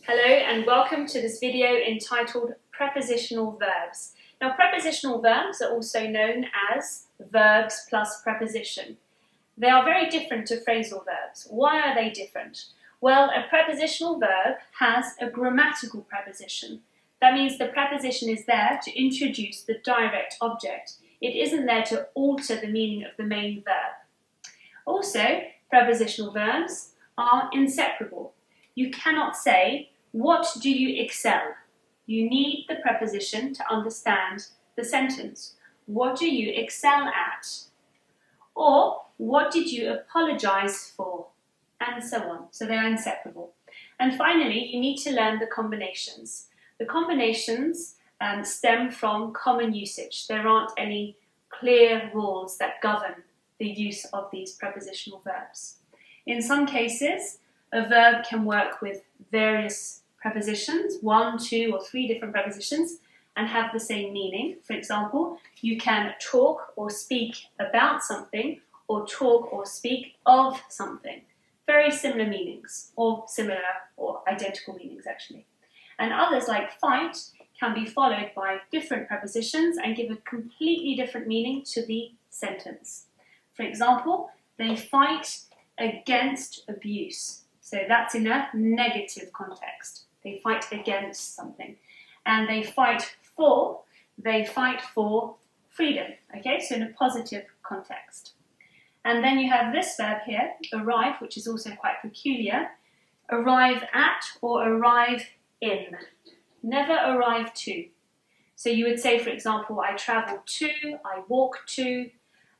Hello and welcome to this video entitled Prepositional Verbs. Now, prepositional verbs are also known as verbs plus preposition. They are very different to phrasal verbs. Why are they different? Well, a prepositional verb has a grammatical preposition. That means the preposition is there to introduce the direct object. It isn't there to alter the meaning of the main verb. Also, prepositional verbs are inseparable. You cannot say, "What do you excel?" You need the preposition to understand the sentence. What do you excel at? Or, what did you apologize for? And so on. So they're inseparable. And finally, you need to learn the combinations. The combinations stem from common usage. There aren't any clear rules that govern the use of these prepositional verbs. In some cases, a verb can work with various prepositions, 1, 2, or 3 different prepositions, and have the same meaning. For example, you can talk or speak about something, or talk or speak of something. Very similar meanings, or similar or identical meanings actually. And others, like fight, can be followed by different prepositions and give a completely different meaning to the sentence. For example, they fight against abuse. So that's in a negative context. They fight against something. And they fight for freedom. Okay, so in a positive context. And then you have this verb here, arrive, which is also quite peculiar. Arrive at or arrive in. Never arrive to. So you would say, for example, I travel to, I walk to.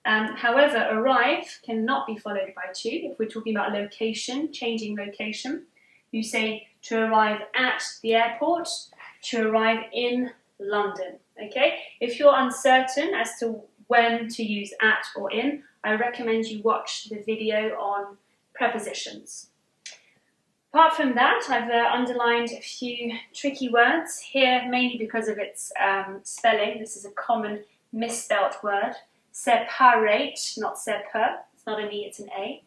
However, arrive cannot be followed by to. If we're talking about location, changing location, you say to arrive at the airport, to arrive in London. Okay? If you're uncertain as to when to use at or in, I recommend you watch the video on prepositions. Apart from that, I've underlined a few tricky words here, mainly because of its spelling. This is a common misspelt word. Separate, not separ. It's not an E, it's an A.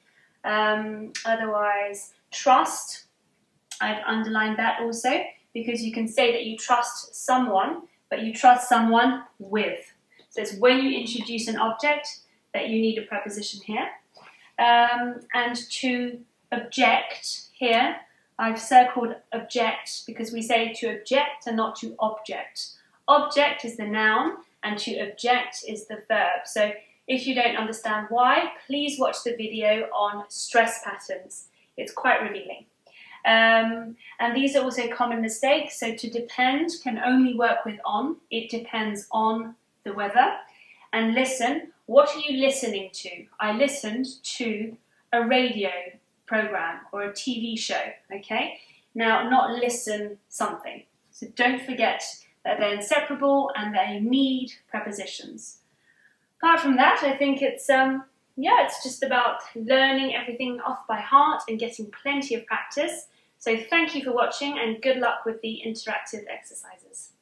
Otherwise, trust. I've underlined that also because you can say that you trust someone, but you trust someone with. So it's when you introduce an object that you need a preposition here. And to object here, I've circled object because we say to object and not to object. Object is the noun and to object is the verb. So if you don't understand why, please watch the video on stress patterns. It's quite revealing. And these are also common mistakes. So to depend can only work with on. It depends on the weather. And listen, what are you listening to? I listened to a radio program or a TV show, okay? Now, not listen something. So don't forget that they're inseparable and they need prepositions. Apart from that, I think it's just about learning everything off by heart and getting plenty of practice. So thank you for watching and good luck with the interactive exercises.